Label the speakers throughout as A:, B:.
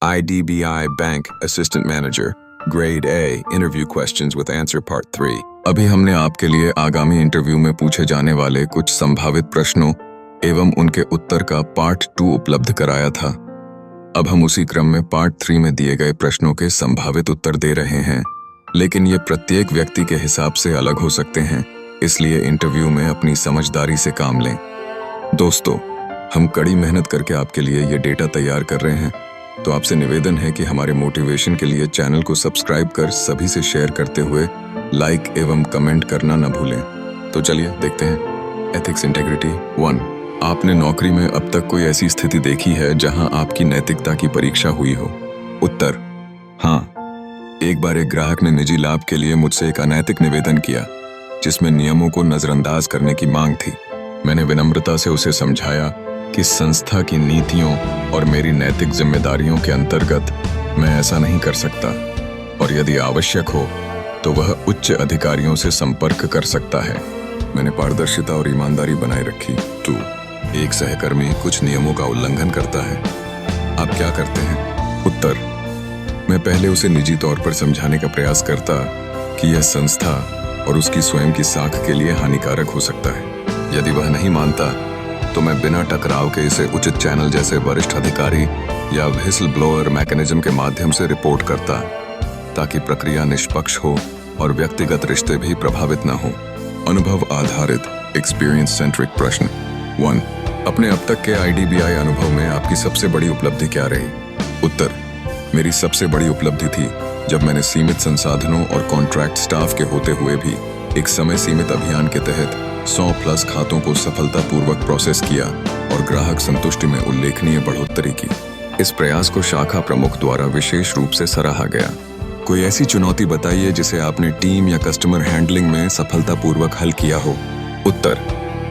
A: IDBI Bank Assistant Manager, Grade A, Interview Questions with Answer Part 3। अभी हमने आपके लिए आगामी इंटरव्यू में पूछे जाने वाले कुछ संभावित प्रश्नों एवं उनके उत्तर का पार्ट 2 उपलब्ध कराया था। अब हम उसी क्रम में पार्ट 3 में दिए गए प्रश्नों के संभावित उत्तर दे रहे हैं, लेकिन ये प्रत्येक व्यक्ति के हिसाब से अलग हो सकते हैं, इसलिए इंटरव्यू में अपनी समझदारी से काम लें। दोस्तों, हम कड़ी मेहनत करके आपके लिए ये डेटा तैयार कर रहे हैं, तो आपसे निवेदन है कि हमारे मोटिवेशन के लिए चैनल को सब्सक्राइब कर सभी से शेयर करते हुए लाइक एवं कमेंट करना न भूलें। तो चलिए देखते हैं। Ethics integrity 1। आपने नौकरी में अब तक कोई ऐसी स्थिति देखी है जहां आपकी नैतिकता की परीक्षा हुई हो? उत्तर: हाँ। एक बार एक ग्राहक ने निजी लाभ के लिए मुझसे एक अनैतिक निवेदन किया, जिसमें नियमों को नजरअंदाज करने की मांग थी। मैंने विनम्रता से उसे समझाया कि संस्था की नीतियों और मेरी नैतिक जिम्मेदारियों के अंतर्गत मैं ऐसा नहीं कर सकता, और यदि आवश्यक हो तो वह उच्च अधिकारियों से संपर्क कर सकता है। मैंने पारदर्शिता और ईमानदारी बनाए रखी। 2। एक सहकर्मी कुछ नियमों का उल्लंघन करता है, आप क्या करते हैं? उत्तर: मैं पहले उसे निजी तौर पर समझाने का प्रयास करता कि यह संस्था और उसकी स्वयं की साख के लिए हानिकारक हो सकता है। यदि वह नहीं मानता तो मैं बिना टकराव के इसे उचित चैनल जैसे वरिष्ठ अधिकारी या व्हिसल ब्लोअर मैकेनिज्म के माध्यम से रिपोर्ट करता, ताकि प्रक्रिया निष्पक्ष हो और व्यक्तिगत रिश्ते भी प्रभावित न हो। अनुभव आधारित एक्सपीरियंस सेंट्रिक प्रश्न 1। अपने अब तक के IDBI अनुभव में आपकी सबसे बड़ी उपलब्धि क्या रही? उत्तर: मेरी सबसे बड़ी उपलब्धि थी जब मैंने सीमित संसाधनों और कॉन्ट्रैक्ट स्टाफ के होते हुए भी एक समय सीमित अभियान के तहत 100+ खातों को सफलतापूर्वक प्रोसेस किया और ग्राहक संतुष्टि में उल्लेखनीय बढ़ोतरी की। इस प्रयास को शाखा प्रमुख द्वारा विशेष रूप से सराहा गया। कोई ऐसी चुनौती बताइए जिसे आपने टीम या कस्टमर हैंडलिंग में सफलतापूर्वक हल किया हो? उत्तर: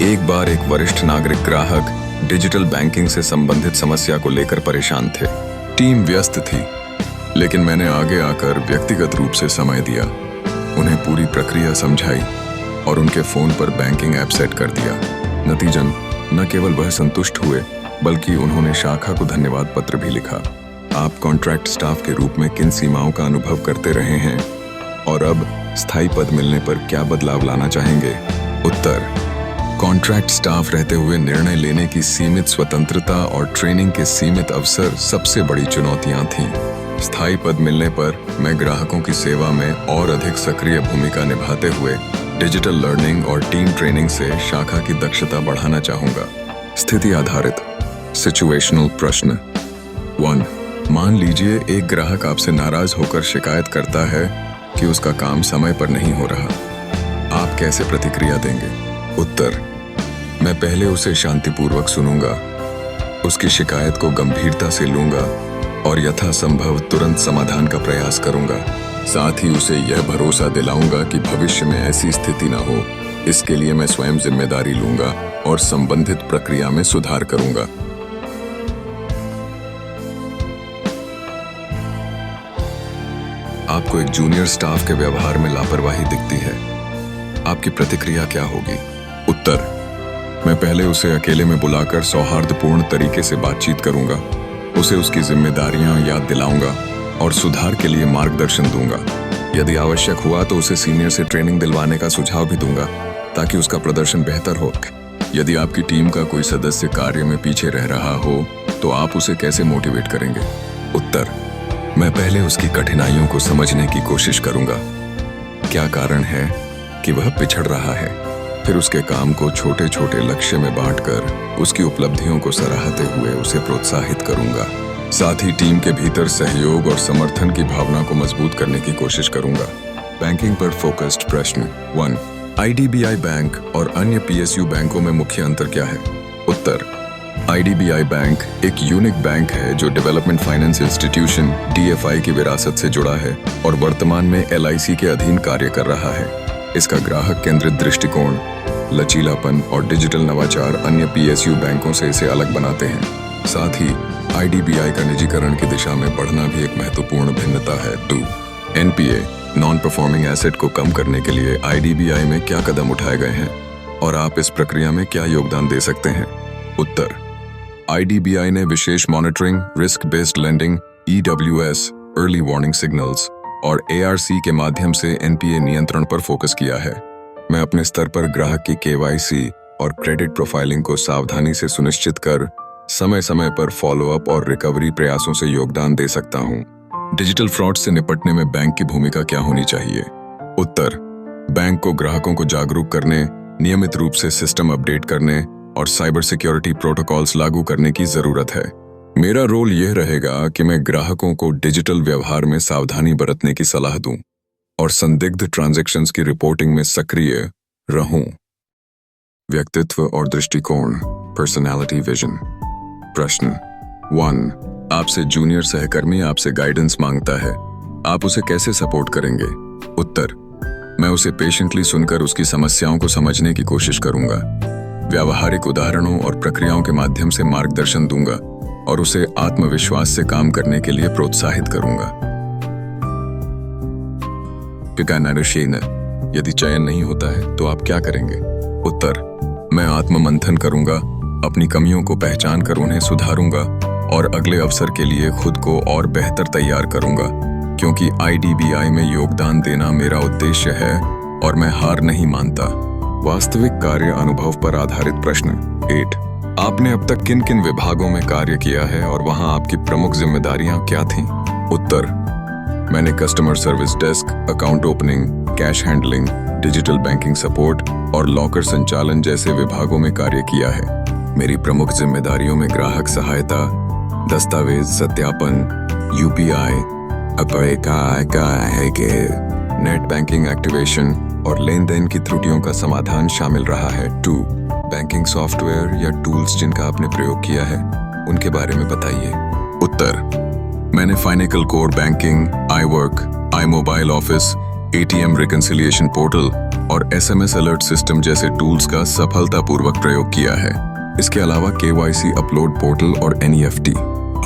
A: एक बार एक वरिष्ठ नागरिक ग्राहक डिजिटल बैंकिंग से संबंधित समस्या को लेकर परेशान थे। टीम व्यस्त थी, लेकिन मैंने आगे आकर व्यक्तिगत रूप से समय दिया, उन्हें पूरी प्रक्रिया समझाई और उनके फोन पर बैंकिंग ऐप सेट कर दिया। नतीजन न केवल वह संतुष्ट हुए, बल्कि उन्होंने शाखा को धन्यवाद पत्र भी लिखा। आप कॉन्ट्रैक्ट स्टाफ के रूप में किन सीमाओं का अनुभव करते रहे हैं और अब स्थायी पद मिलने पर क्या बदलाव लाना चाहेंगे? उत्तर: कॉन्ट्रैक्ट स्टाफ रहते हुए निर्णय लेने की सीमित स्वतंत्रता और ट्रेनिंग के सीमित अवसर सबसे बड़ी चुनौतियां थीं। स्थायी पद मिलने पर मैं ग्राहकों की सेवा में और अधिक सक्रिय भूमिका निभाते हुए डिजिटल लर्निंग और टीम ट्रेनिंग से शाखा की दक्षता बढ़ाना चाहूंगा। स्थिति आधारित सिचुएशनल प्रश्न 1। मान लीजिए एक ग्राहक आपसे नाराज होकर शिकायत करता है कि उसका काम समय पर नहीं हो रहा, आप कैसे प्रतिक्रिया देंगे? उत्तर: मैं पहले उसे शांतिपूर्वक सुनूंगा, उसकी शिकायत को गंभीरता से लूंगा और यथासंभव तुरंत समाधान का प्रयास करूंगा। साथ ही उसे यह भरोसा दिलाऊंगा कि भविष्य में ऐसी स्थिति न हो। इसके लिए मैं स्वयं जिम्मेदारी लूंगा और संबंधित प्रक्रिया में सुधार करूंगा। आपको एक जूनियर स्टाफ के व्यवहार में लापरवाही दिखती है, आपकी प्रतिक्रिया क्या होगी? उत्तर: मैं पहले उसे अकेले में बुलाकर सौहार्दपूर्ण तरीके से बातचीत करूंगा, उसे उसकी जिम्मेदारियां याद दिलाऊंगा और सुधार के लिए मार्गदर्शन दूंगा। यदि आवश्यक हुआ तो उसे सीनियर से ट्रेनिंग दिलवाने का सुझाव भी दूंगा, ताकि उसका प्रदर्शन बेहतर हो। यदि आपकी टीम का कोई सदस्य कार्य में पीछे रह रहा हो तो आप उसे कैसे मोटिवेट करेंगे? उत्तर: मैं पहले उसकी कठिनाइयों को समझने की कोशिश करूंगा, क्या कारण है कि वह पिछड़ रहा है। फिर उसके काम को छोटे छोटे लक्ष्य में बांटकर उसकी उपलब्धियों को सराहते हुए उसे प्रोत्साहित करूंगा। साथ ही टीम के भीतर सहयोग और समर्थन की भावना को मजबूत करने की कोशिश करूंगा। बैंकिंग पर फोकस्ड प्रश्न 1। IDBI बैंक और अन्य PSU बैंकों में मुख्य अंतर क्या है? उत्तर: IDBI बैंक एक यूनिक बैंक है जो डेवलपमेंट फाइनेंस इंस्टीट्यूशन DFI की विरासत से जुड़ा है और वर्तमान में LIC के अधीन कार्य कर रहा है। इसका ग्राहक केंद्रित दृष्टिकोण, लचीलापन और डिजिटल नवाचार अन्य PSU बैंकों से इसे अलग बनाते हैं। साथ ही IDBI का निजीकरण की दिशा में बढ़ना भी एक महत्वपूर्ण भिन्नता है। 2. NPA नॉन परफॉर्मिंग एसेट को कम करने के लिए IDBI में क्या कदम उठाए गए हैं और आप इस प्रक्रिया में क्या योगदान दे सकते हैं? उत्तर: IDBI ने विशेष monitoring, risk based lending EWS early warning signals और ARC के माध्यम से NPA नियंत्रण पर फोकस किया है। मैं अपने स्तर पर ग्राहक की KYC और क्रेडिट प्रोफाइलिंग को सावधानी से सुनिश्चित कर समय समय पर फॉलोअप और रिकवरी प्रयासों से योगदान दे सकता हूँ। डिजिटल फ्रॉड से निपटने में बैंक की भूमिका क्या होनी चाहिए? उत्तर: बैंक को ग्राहकों को जागरूक करने, नियमित रूप से सिस्टम अपडेट करने और साइबर सिक्योरिटी प्रोटोकॉल्स लागू करने की जरूरत है। मेरा रोल यह रहेगा कि मैं ग्राहकों को डिजिटल व्यवहार में सावधानी बरतने की सलाह दूं और संदिग्ध ट्रांजैक्शंस की रिपोर्टिंग में सक्रिय रहूं। व्यक्तित्व और दृष्टिकोण, पर्सनैलिटी विजन। प्रश्न 1, आपसे जूनियर सहकर्मी आपसे गाइडेंस मांगता है, आप उसे कैसे सपोर्ट करेंगे? उत्तर: मैं उसे पेशेंटली सुनकर उसकी समस्याओं को समझने की कोशिश करूंगा, व्यावहारिक उदाहरणों और प्रक्रियाओं के माध्यम से मार्गदर्शन दूंगा और उसे आत्मविश्वास से काम करने के लिए प्रोत्साहित करूंगा। यदि चयन नहीं होता है तो आप क्या करेंगे? उत्तर: मैं आत्ममंथन करूंगा, अपनी कमियों को पहचान कर उन्हें सुधारूंगा और अगले अवसर के लिए खुद को और बेहतर तैयार करूंगा, क्योंकि IDBI में योगदान देना मेरा उद्देश्य है और मैं हार नहीं मानता। वास्तविक कार्य अनुभव पर आधारित प्रश्न 8, आपने अब तक किन किन विभागों में कार्य किया है और वहां आपकी प्रमुख जिम्मेदारियां क्या थीं? उत्तर: मैंने customer service desk, account opening, cash handling, digital banking support और लॉकर संचालन जैसे विभागों में कार्य किया है। मेरी प्रमुख जिम्मेदारियों में ग्राहक सहायता, दस्तावेज सत्यापन, UPI, नेट बैंकिंग एक्टिवेशन और लेन देन की त्रुटियों का समाधान शामिल रहा है। 2, बैंकिंग सॉफ्टवेयर या टूल्स जिनका आपने प्रयोग किया है उनके बारे में बताइए। उत्तर: मैंने Finacle core banking, iWork, iMobile office, ATM reconciliation portal और SMS अलर्ट सिस्टम जैसे टूल्स का सफलतापूर्वक प्रयोग किया है। इसके अलावा KYC अपलोड पोर्टल और NEFT,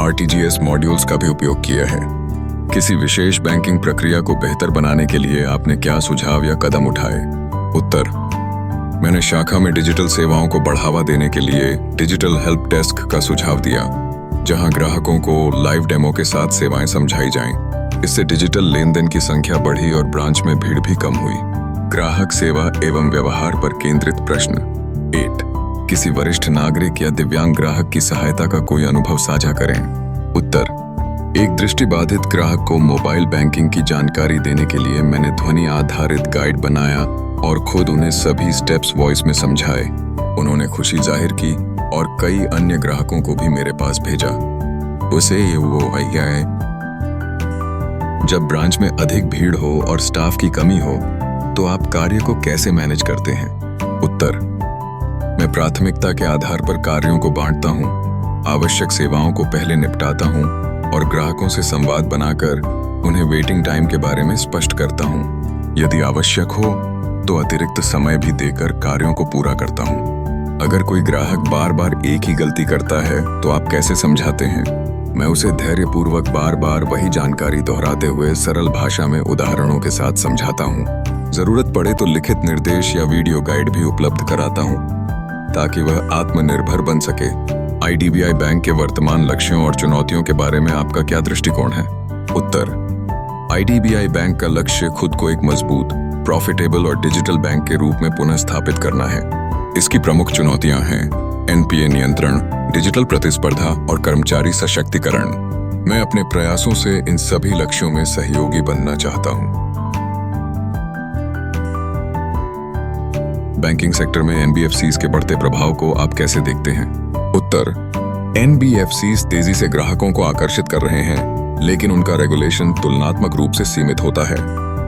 A: RTGS मॉड्यूल्स का भी उपयोग किया है। किसी विशेष बैंकिंग प्रक्रिया को बेहतर बनाने के लिए आपने क्या सुझाव या कदम उठाए? उत्तर: मैंने शाखा में डिजिटल सेवाओं को बढ़ावा देने के लिए डिजिटल हेल्प डेस्क का सुझाव दिया, जहां ग्राहकों को लाइव डेमो के साथ सेवाएं समझाई जाएं। इससे डिजिटल लेन देन की संख्या बढ़ी और ब्रांच में भीड़ भी कम हुई। ग्राहक सेवा एवं व्यवहार पर केंद्रित प्रश्न 8, किसी वरिष्ठ नागरिक या दिव्यांग ग्राहक की सहायता का कोई अनुभव साझा करें। उत्तर: एक दृष्टिबाधित ग्राहक को मोबाइल बैंकिंग की जानकारी देने के लिए मैंने ध्वनि आधारित गाइड बनाया और खुद उन्हें सभी स्टेप्स वॉइस में समझाए। उन्होंने खुशी जाहिर की और कई अन्य ग्राहकों को भी मेरे पास भेजा। उसे ये वो भैया है। जब ब्रांच में अधिक भीड़ हो और स्टाफ की कमी हो तो आप कार्य को कैसे मैनेज करते हैं? उत्तर: मैं प्राथमिकता के आधार पर कार्यों को बांटता हूँ, आवश्यक सेवाओं को पहले निपटाता हूँ और ग्राहकों से संवाद बनाकर उन्हें वेटिंग टाइम के बारे में स्पष्ट करता हूँ। यदि आवश्यक हो तो अतिरिक्त समय भी देकर कार्यों को पूरा करता हूँ। अगर कोई ग्राहक बार बार एक ही गलती करता है तो आप कैसे समझाते हैं? मैं उसे धैर्यपूर्वक बार बार वही जानकारी दोहराते हुए सरल भाषा में उदाहरणों के साथ समझाता हूँ। जरूरत पड़े तो लिखित निर्देश या वीडियो गाइड भी उपलब्ध कराता हूँ ताकि वह आत्मनिर्भर बन सके। IDBI बैंक के वर्तमान लक्ष्यों और चुनौतियों के बारे में आपका क्या दृष्टिकोण है? उत्तर: IDBI बैंक का लक्ष्य खुद को एक मजबूत, प्रॉफिटेबल और डिजिटल बैंक के रूप में पुनः स्थापित करना है। इसकी प्रमुख चुनौतियां हैं NPA नियंत्रण, डिजिटल प्रतिस्पर्धा और कर्मचारी सशक्तिकरण। मैं अपने प्रयासों से इन सभी लक्ष्यों में सहयोगी बनना चाहता हूं। बैंकिंग सेक्टर में NBFCs के बढ़ते प्रभाव को आप कैसे देखते हैं? उत्तर: NBFCs तेजी से ग्राहकों को आकर्षित कर रहे हैं, लेकिन उनका रेगुलेशन तुलनात्मक रूप से सीमित होता है।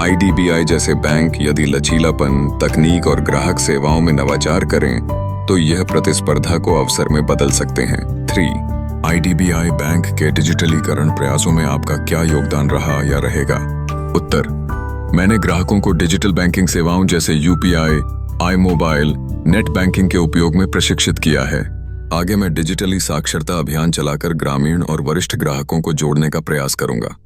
A: IDBI जैसे बैंक यदि लचीलापन, तकनीक और ग्राहक सेवाओं में नवाचार करें तो यह प्रतिस्पर्धा को अवसर में बदल सकते हैं। 3, IDBI बैंक के डिजिटलीकरण प्रयासों में आपका क्या योगदान रहा या रहेगा? उत्तर: मैंने ग्राहकों को डिजिटल बैंकिंग सेवाओं जैसे UPI, iMobile, नेट बैंकिंग के उपयोग में प्रशिक्षित किया है। आगे मैं डिजिटली साक्षरता अभियान चलाकर ग्रामीण और वरिष्ठ ग्राहकों को जोड़ने का प्रयास करूंगा।